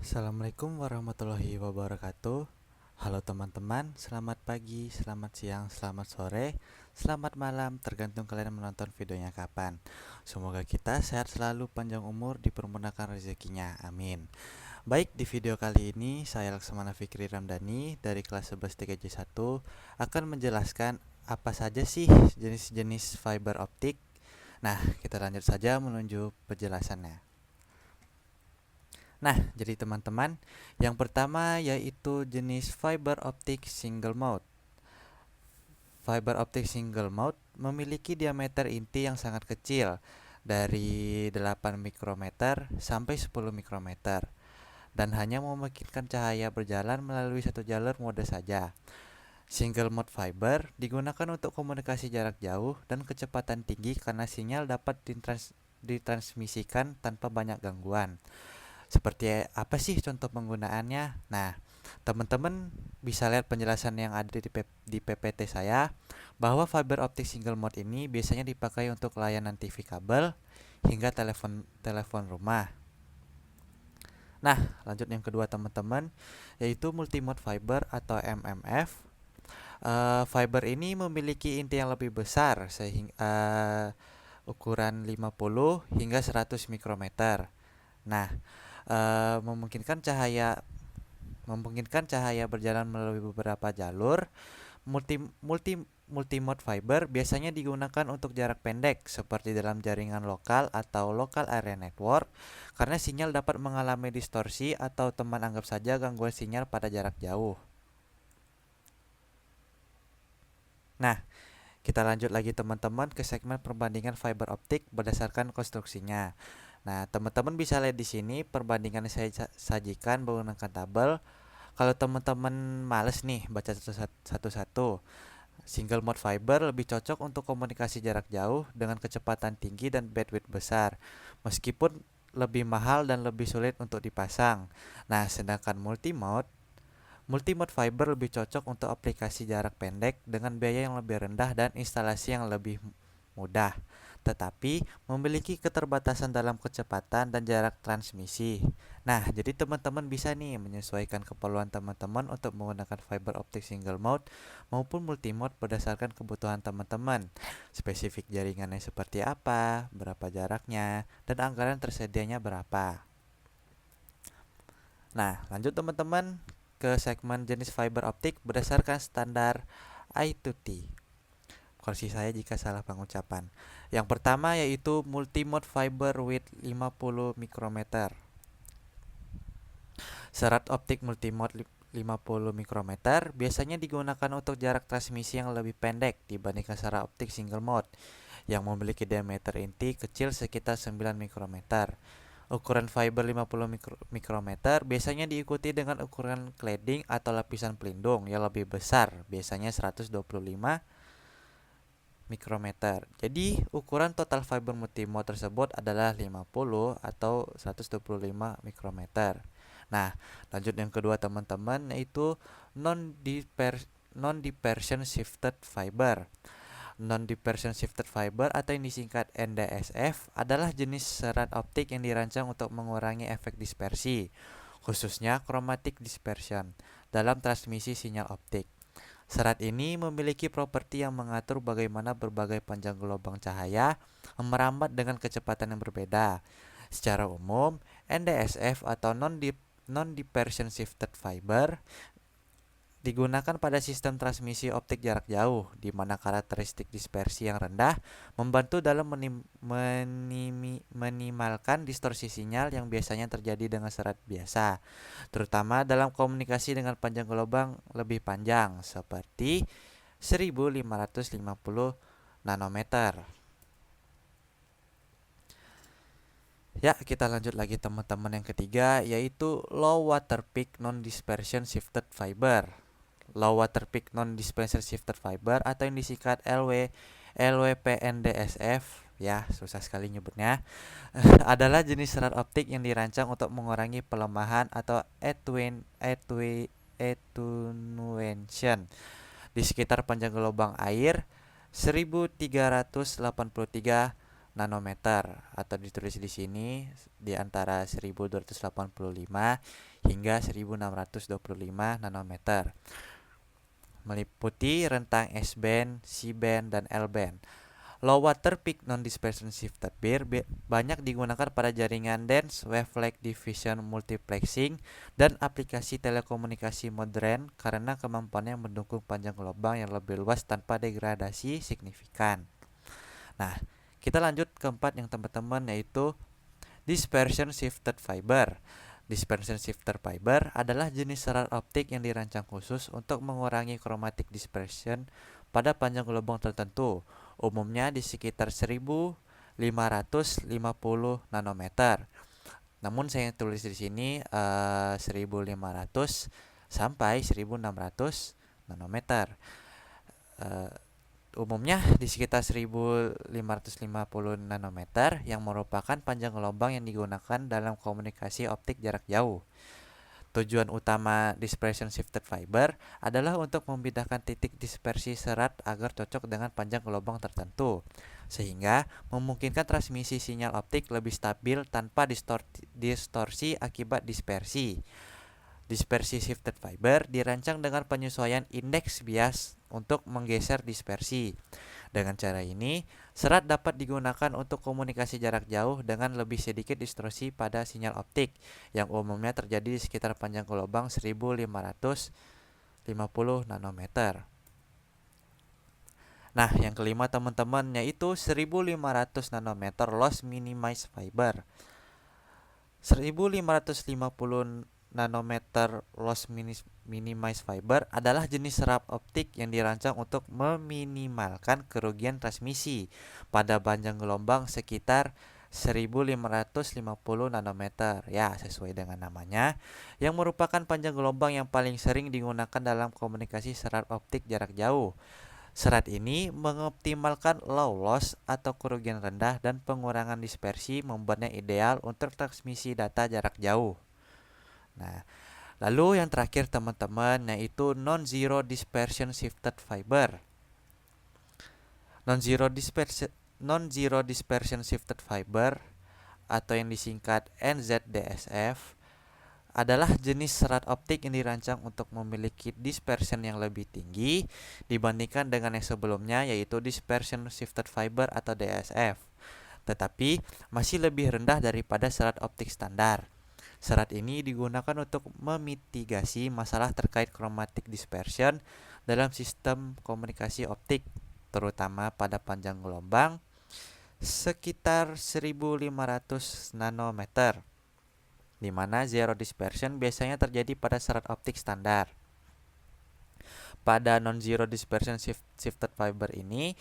Assalamualaikum warahmatullahi wabarakatuh. Halo teman-teman, selamat pagi, selamat siang, selamat sore, selamat malam, tergantung kalian menonton videonya kapan. Semoga kita sehat selalu, panjang umur, dipermudahkan rezekinya, amin. Baik, di video kali ini saya Laksamana Fikri Ramdhani dari kelas 11 3J1 akan menjelaskan apa saja sih jenis-jenis fiber optik. Nah, kita lanjut saja menuju penjelasannya. Nah, jadi teman-teman, yang pertama yaitu jenis fiber optic single mode. Fiber optic single mode memiliki diameter inti yang sangat kecil, dari 8 mikrometer sampai 10 mikrometer, dan hanya memungkinkan cahaya berjalan melalui satu jalur mode saja. Single mode fiber digunakan untuk komunikasi jarak jauh dan kecepatan tinggi karena sinyal dapat ditransmisikan tanpa banyak gangguan. Seperti apa sih contoh penggunaannya? Nah, teman-teman bisa lihat penjelasan yang ada di PPT saya bahwa fiber optic single mode ini biasanya dipakai untuk layanan TV kabel hingga telepon rumah. Nah, lanjut yang kedua teman-teman, yaitu multimode fiber atau MMF. Fiber ini memiliki inti yang lebih besar sehingga ukuran 50 hingga 100 mikrometer. Nah, eh, memungkinkan cahaya memungkinkan cahaya berjalan melalui beberapa jalur. Multi multi Multimode fiber biasanya digunakan untuk jarak pendek seperti dalam jaringan lokal atau local area network karena sinyal dapat mengalami distorsi atau teman anggap saja gangguan sinyal pada jarak jauh. Nah, kita lanjut lagi teman-teman ke segmen perbandingan fiber optik berdasarkan konstruksinya. Nah, teman-teman bisa lihat di sini perbandingan yang saya sajikan menggunakan tabel. Kalau teman-teman males nih baca satu-satu, single mode fiber lebih cocok untuk komunikasi jarak jauh dengan kecepatan tinggi dan bandwidth besar, meskipun lebih mahal dan lebih sulit untuk dipasang. Nah, sedangkan multimode fiber lebih cocok untuk aplikasi jarak pendek dengan biaya yang lebih rendah dan instalasi yang lebih mudah, tetapi memiliki keterbatasan dalam kecepatan dan jarak transmisi. Nah, jadi teman-teman bisa nih menyesuaikan keperluan teman-teman untuk menggunakan fiber optic single mode maupun multimode berdasarkan kebutuhan teman-teman. Spesifik jaringannya seperti apa, berapa jaraknya, dan anggaran tersedianya berapa. Nah, lanjut teman-teman ke segmen jenis fiber optik berdasarkan standar I2T. Koreksi saya jika salah pengucapan. Yang pertama yaitu multimode fiber width 50 mikrometer. Serat optik multimode 50 mikrometer biasanya digunakan untuk jarak transmisi yang lebih pendek dibandingkan serat optik single mode yang memiliki diameter inti kecil sekitar 9 mikrometer. Ukuran fiber 50 mikrometer biasanya diikuti dengan ukuran cladding atau lapisan pelindung yang lebih besar, biasanya 125 mikrometer. Jadi, ukuran total fiber multimode tersebut adalah 50 atau 125 mikrometer. Nah, lanjut yang kedua teman-teman yaitu non-dispersion shifted fiber. Non-dispersion shifted fiber atau yang disingkat NDSF adalah jenis serat optik yang dirancang untuk mengurangi efek dispersi, khususnya chromatic dispersion, dalam transmisi sinyal optik. Serat ini memiliki properti yang mengatur bagaimana berbagai panjang gelombang cahaya merambat dengan kecepatan yang berbeda. Secara umum, NDSF atau non-dispersion shifted fiber digunakan pada sistem transmisi optik jarak jauh, di mana karakteristik dispersi yang rendah membantu dalam minimalkan distorsi sinyal yang biasanya terjadi dengan serat biasa, terutama dalam komunikasi dengan panjang gelombang lebih panjang, seperti 1550 nanometer. Ya, kita lanjut lagi teman-teman yang ketiga, yaitu low water peak non-dispersion shifted fiber. Low water peak non-dispersion shifted fiber atau yang disingkat LWPNDSF, ya susah sekali nyebutnya, adalah jenis serat optik yang dirancang untuk mengurangi pelemahan atau attenuation di sekitar panjang gelombang air 1383 nanometer atau ditulis di sini di antara 1285 hingga 1625 nanometer. Meliputi rentang S-band, C-band, dan L-band. Low water peak non-dispersion shifted pair banyak digunakan pada jaringan dense wavelength diffusion multiplexing dan aplikasi telekomunikasi modern karena kemampuannya mendukung panjang gelombang yang lebih luas tanpa degradasi signifikan. Nah, kita lanjut keempat yang teman-teman, yaitu dispersion shifted fiber. Dispersion shifted fiber adalah jenis serat optik yang dirancang khusus untuk mengurangi chromatic dispersion pada panjang gelombang tertentu, umumnya di sekitar 1550 nanometer. Namun saya tulis di sini 1500 sampai 1600 nanometer. Umumnya di sekitar 1550 nanometer yang merupakan panjang gelombang yang digunakan dalam komunikasi optik jarak jauh. Tujuan utama dispersion shifted fiber adalah untuk membedakan titik dispersi serat agar cocok dengan panjang gelombang tertentu, sehingga memungkinkan transmisi sinyal optik lebih stabil tanpa distorsi akibat dispersi. Dispersi shifted fiber dirancang dengan penyesuaian indeks bias untuk menggeser dispersi. Dengan cara ini, serat dapat digunakan untuk komunikasi jarak jauh dengan lebih sedikit distorsi pada sinyal optik, yang umumnya terjadi di sekitar panjang gelombang 1550 nanometer. Nah, yang kelima teman-teman, yaitu 1500 nanometer loss minimized fiber. 1550 nanometer loss minimized fiber adalah jenis serat optik yang dirancang untuk meminimalkan kerugian transmisi pada panjang gelombang sekitar 1550 nanometer. Ya, sesuai dengan namanya, yang merupakan panjang gelombang yang paling sering digunakan dalam komunikasi serat optik jarak jauh. Serat ini mengoptimalkan low loss atau kerugian rendah dan pengurangan dispersi, membuatnya ideal untuk transmisi data jarak jauh. Nah, lalu yang terakhir teman-teman, yaitu non-zero dispersion shifted fiber. Non-zero dispersion shifted fiber atau yang disingkat NZDSF adalah jenis serat optik yang dirancang untuk memiliki dispersion yang lebih tinggi dibandingkan dengan yang sebelumnya, yaitu dispersion shifted fiber atau DSF, tetapi masih lebih rendah daripada serat optik standar. Serat ini digunakan untuk memitigasi masalah terkait chromatic dispersion dalam sistem komunikasi optik, terutama pada panjang gelombang sekitar 1500 nanometer, di mana zero dispersion biasanya terjadi pada serat optik standar. Pada non-zero dispersion shifted fiber ini,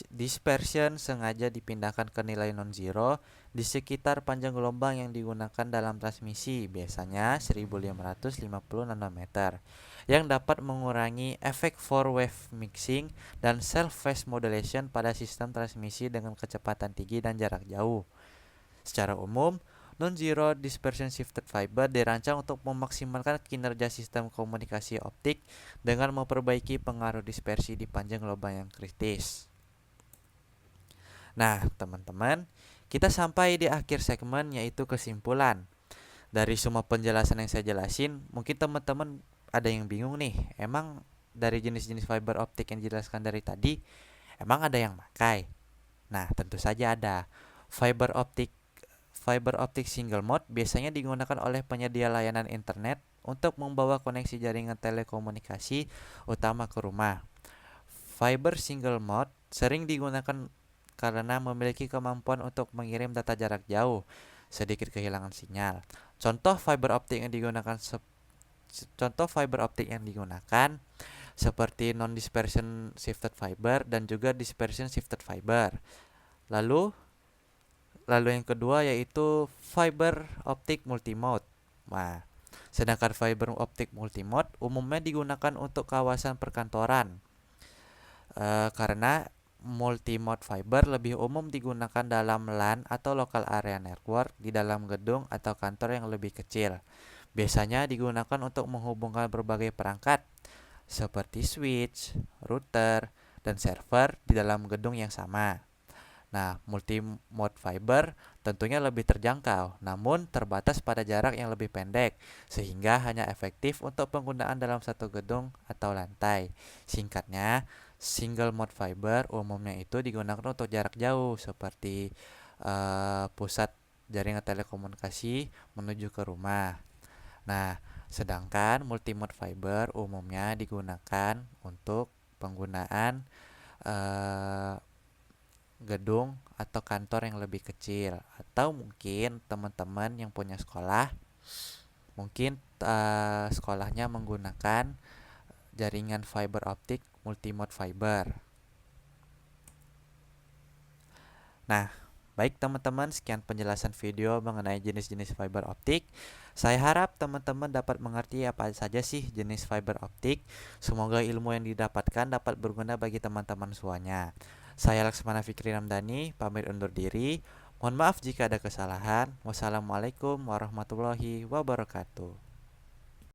dispersion sengaja dipindahkan ke nilai non-zero di sekitar panjang gelombang yang digunakan dalam transmisi, biasanya 1550 nanometer, yang dapat mengurangi efek four-wave mixing dan self-phase modulation pada sistem transmisi dengan kecepatan tinggi dan jarak jauh. Secara umum, non-zero dispersion shifted fiber dirancang untuk memaksimalkan kinerja sistem komunikasi optik dengan memperbaiki pengaruh dispersi di panjang gelombang yang kritis. Nah, teman-teman, kita sampai di akhir segmen, yaitu kesimpulan. Dari semua penjelasan yang saya jelasin, mungkin teman-teman ada yang bingung nih, emang dari jenis-jenis fiber optik yang dijelaskan dari tadi, emang ada yang pakai? Nah, tentu saja ada. Fiber optik single mode biasanya digunakan oleh penyedia layanan internet untuk membawa koneksi jaringan telekomunikasi utama ke rumah. Fiber single mode sering digunakan karena memiliki kemampuan untuk mengirim data jarak jauh, sedikit kehilangan sinyal. Contoh fiber optik yang digunakan seperti non-dispersion shifted fiber dan juga dispersion shifted fiber. Lalu yang kedua yaitu fiber optik multimode. Nah, sedangkan fiber optik multimode umumnya digunakan untuk kawasan perkantoran. Karena multimode fiber lebih umum digunakan dalam LAN atau local area network di dalam gedung atau kantor yang lebih kecil. Biasanya digunakan untuk menghubungkan berbagai perangkat seperti switch, router, dan server di dalam gedung yang sama. Nah, multi-mode fiber tentunya lebih terjangkau, namun terbatas pada jarak yang lebih pendek, sehingga hanya efektif untuk penggunaan dalam satu gedung atau lantai. Singkatnya, single mode fiber umumnya itu digunakan untuk jarak jauh, seperti pusat jaringan telekomunikasi menuju ke rumah. Nah, sedangkan multi-mode fiber umumnya digunakan untuk penggunaan eh, gedung atau kantor yang lebih kecil, atau mungkin teman-teman yang punya sekolah mungkin sekolahnya menggunakan jaringan fiber optik multimode fiber. Nah, baik teman-teman, sekian penjelasan video mengenai jenis-jenis fiber optik. Saya harap teman-teman dapat mengerti apa saja sih jenis fiber optik. Semoga ilmu yang didapatkan dapat berguna bagi teman-teman semuanya. Saya Laksmana Fikri Ramdhani, pamit undur diri. Mohon maaf jika ada kesalahan. Wassalamualaikum warahmatullahi wabarakatuh.